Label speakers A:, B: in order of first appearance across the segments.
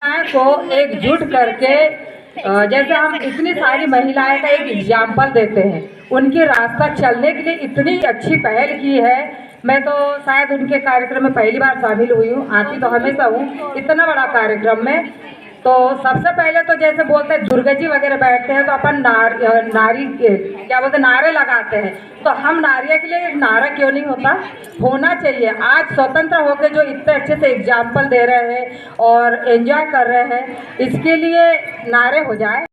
A: महिलाओं को एकजुट करके जैसे हम इतनी सारी महिलाएं का एक एग्जाम्पल देते हैं, उनके रास्ता चलने के लिए इतनी अच्छी पहल की है। मैं तो शायद उनके कार्यक्रम में पहली बार शामिल हुई हूँ, आती तो हमेशा हूँ इतना बड़ा कार्यक्रम में। तो सबसे पहले तो जैसे बोलते हैं दुर्गा जी वगैरह बैठते हैं तो अपन नारी क्या बोलते नारे लगाते हैं, तो हम नारियों के लिए एक नारा क्यों नहीं होना चाहिए। आज स्वतंत्र होकर जो इतने अच्छे से एग्जाम्पल दे रहे हैं और एंजॉय कर रहे हैं, इसके लिए नारे हो जाए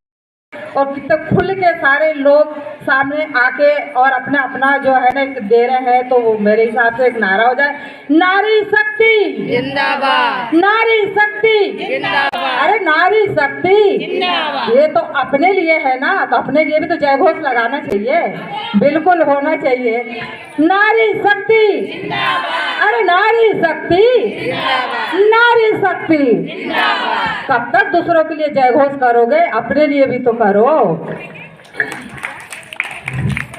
A: और कितने खुल के सारे लोग सामने आके और अपना अपना जो है ना दे रहे हैं, तो वो मेरे हिसाब से एक नारा हो जाए, नारी शक्ति
B: जिंदाबाद,
A: नारी शक्ति
B: जिंदाबाद,
A: अरे नारी शक्ति
B: जिंदाबाद।
A: ये तो अपने लिए है ना, तो अपने लिए भी तो जय घोष लगाना चाहिए, बिल्कुल होना चाहिए। नारी शक्ति
B: जिंदाबाद,
A: अरे नारी शक्ति
B: जिंदाबाद,
A: नारी शक्ति।
B: जिंदाबाद।
A: कब तक दूसरों के लिए जय घोष करोगे, अपने लिए भी तो करो।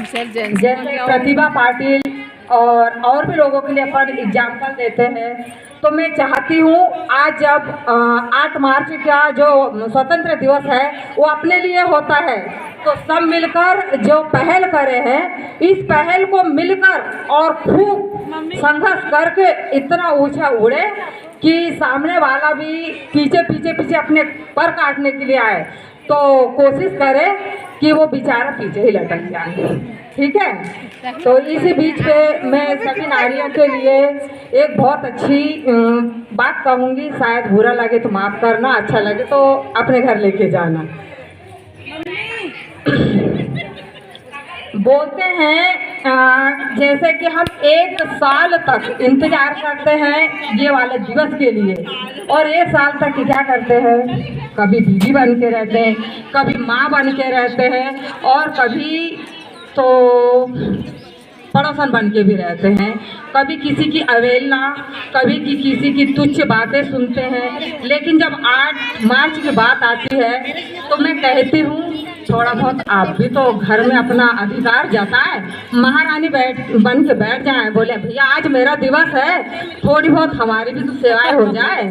A: जैसे प्रतिभा पाटिल और भी लोगों के लिए अपन एग्जाम्पल देते हैं, तो मैं चाहती हूँ आज जब 8 मार्च का जो स्वतंत्र दिवस है वो अपने लिए होता है, तो सब मिलकर जो पहल करे हैं, इस पहल को मिलकर और खूब संघर्ष करके इतना ऊंचा उड़े कि सामने वाला भी पीछे पीछे पीछे अपने पर काटने के लिए आए, तो कोशिश करे कि वो बेचारा पीछे ही लटक जाए। ठीक है, तो इसी बीच पे मैं सभी नारियों के लिए एक बहुत अच्छी बात कहूँगी, शायद बुरा लगे तो माफ़ करना, अच्छा लगे तो अपने घर लेके जाना। बोलते हैं जैसे कि हम 1 साल तक इंतजार करते हैं ये वाले दिवस के लिए, और 1 साल तक क्या करते हैं, कभी बीवी बन के रहते हैं, कभी माँ बन के रहते हैं, और कभी तो पड़ोसन बन के भी रहते हैं, कभी किसी की अवहेलना, कभी किसी की तुच्छ बातें सुनते हैं। लेकिन जब 8 मार्च की बात आती है तो मैं कहती हूँ थोड़ा बहुत आप भी तो घर में अपना अधिकार जताएं, महारानी बन के बैठ जाएं, बोले भैया आज मेरा दिवस है, थोड़ी बहुत हमारी भी तो सेवाएं हो जाए।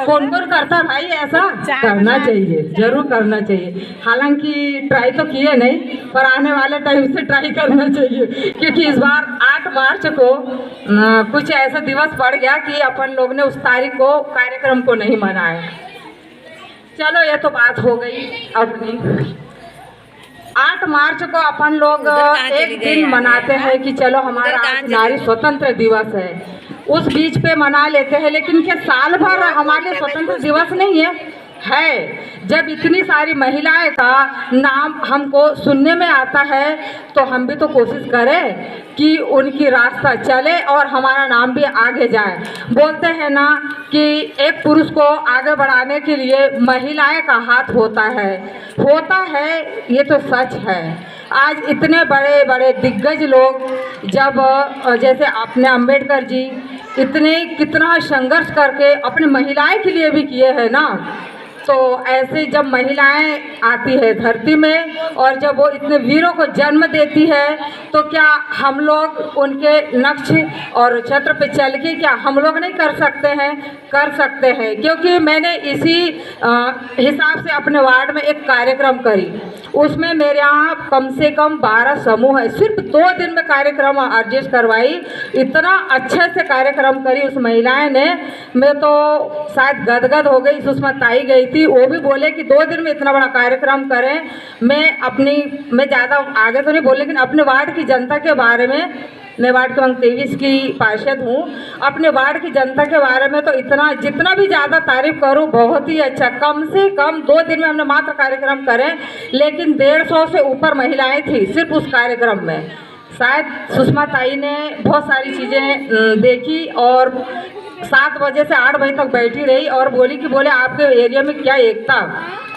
A: कौन कौन करता भाई, ऐसा करना चाहिए, जरूर करना चाहिए। हालांकि ट्राई तो किए नहीं, पर आने वाले टाइम से ट्राई करना चाहिए, क्योंकि इस बार 8 मार्च को कुछ ऐसा दिवस पड़ गया कि अपन लोग ने उस तारीख को कार्यक्रम को नहीं मनाया। चलो ये तो बात हो गई अपनी। 8 मार्च को अपन लोग एक दिन मनाते हैं कि चलो हमारा नारी स्वतंत्र दिवस है, उस बीच पे मना लेते हैं, लेकिन क्या साल भर हमारे स्वतंत्र दिवस नहीं है। जब इतनी सारी महिलाएं का नाम हमको सुनने में आता है, तो हम भी तो कोशिश करें कि उनकी रास्ता चले और हमारा नाम भी आगे जाए। बोलते हैं ना कि एक पुरुष को आगे बढ़ाने के लिए महिलाएं का हाथ होता है, ये तो सच है। आज इतने बड़े बड़े दिग्गज लोग, जब जैसे अपने अम्बेडकर जी कितना संघर्ष करके अपनी महिलाएं के लिए भी किए हैं ना, तो ऐसे जब महिलाएं आती है धरती में और जब वो इतने वीरों को जन्म देती है, तो क्या हम लोग उनके नक्श और छत्र पे चल के क्या हम लोग नहीं कर सकते हैं? कर सकते हैं, क्योंकि मैंने इसी हिसाब से अपने वार्ड में एक कार्यक्रम करी। उसमें मेरे यहाँ कम से कम 12 समूह है, सिर्फ 2 दिन में कार्यक्रम एडजस्ट करवाई, इतना अच्छे से कार्यक्रम करी उस महिलाएं ने। मैं तो शायद गदगद हो गई, सुषमा ताई गई थी, वो भी बोले कि 2 दिन में इतना बड़ा कार्यक्रम करें। मैं ज़्यादा आगे तो नहीं बोल, लेकिन अपने वार्ड की जनता के बारे में, मैं वार्ड क्रमांक 23 की पार्षद हूँ, अपने वार्ड की जनता के बारे में तो जितना भी ज़्यादा तारीफ करूँ बहुत ही अच्छा। कम से कम 2 दिन में हमने मात्र कार्यक्रम करें, लेकिन 150 से ऊपर महिलाएं थी सिर्फ उस कार्यक्रम में। शायद सुषमा ताई ने बहुत सारी चीज़ें देखी और 7 बजे से 8 बजे तक बैठी रही और बोली कि आपके एरिया में क्या एकता,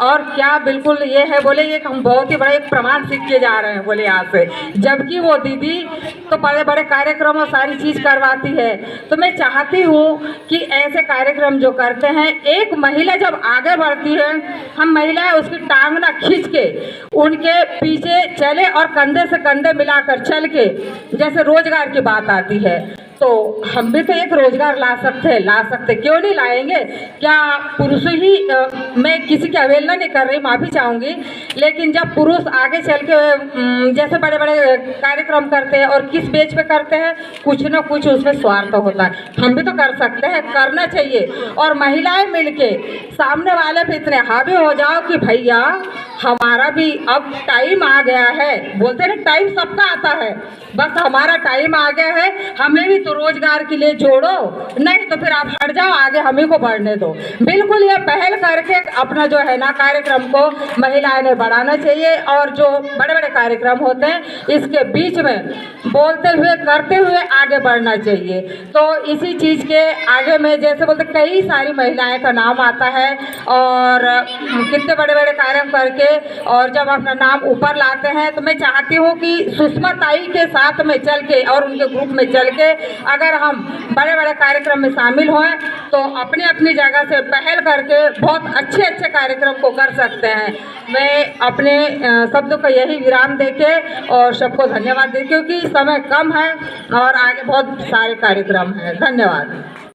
A: और क्या बिल्कुल ये है बोले ये हम बहुत ही बड़ा एक प्रमाण सीख के जा रहे हैं बोले यहाँ से। जबकि वो दीदी तो बड़े बड़े कार्यक्रम और सारी चीज़ करवाती है। तो मैं चाहती हूँ कि ऐसे कार्यक्रम जो करते हैं, एक महिला जब आगे बढ़ती है, हम महिलाएं उसकी टांग ना खींच के उनके पीछे चले और कंधे से कंधे मिलाकर चल के, जैसे रोजगार की बात आती है तो हम भी तो एक रोजगार ला सकते क्यों नहीं लाएंगे? क्या पुरुष ही मैं किसी की अवहेलना नहीं कर रही, माफ़ी चाहूँगी, लेकिन जब पुरुष आगे चल के जैसे बड़े बड़े कार्यक्रम करते हैं और किस बेच पे करते हैं, कुछ ना कुछ उसमें स्वार्थ होता है। हम भी तो कर सकते हैं, करना चाहिए। और महिलाएं मिलके सामने वाले पे इतने हावी हो जाओ कि भैया हमारा भी अब टाइम आ गया है। बोलते हैं टाइम सबका आता है, बस हमारा टाइम आ गया है, हमें भी तो रोजगार के लिए जोड़ो, नहीं तो फिर आप हट जाओ, आगे हम ही को बढ़ने दो। बिल्कुल ये पहल करके अपना जो है ना कार्यक्रम को महिलाएं ने बढ़ाना चाहिए। और जो बड़े बड़े कार्यक्रम होते हैं इसके बीच में बोलते हुए करते हुए आगे बढ़ना चाहिए। तो इसी चीज़ के आगे में जैसे बोलते कई सारी महिलाएं का नाम आता है और कितने बड़े बड़े कार्यक्रम करके और जब अपना नाम ऊपर लाते हैं, तो मैं चाहती हूँ कि सुषमा ताई के साथ में चल के और उनके ग्रुप में चल के अगर हम बड़े बड़े कार्यक्रम में शामिल हों तो अपनी अपनी जगह से पहल करके बहुत अच्छे अच्छे कार्यक्रम को कर सकते हैं। मैं अपने शब्दों का यही विराम देके और सबको धन्यवाद दे, क्योंकि समय कम है और आगे बहुत सारे कार्यक्रम हैं। धन्यवाद।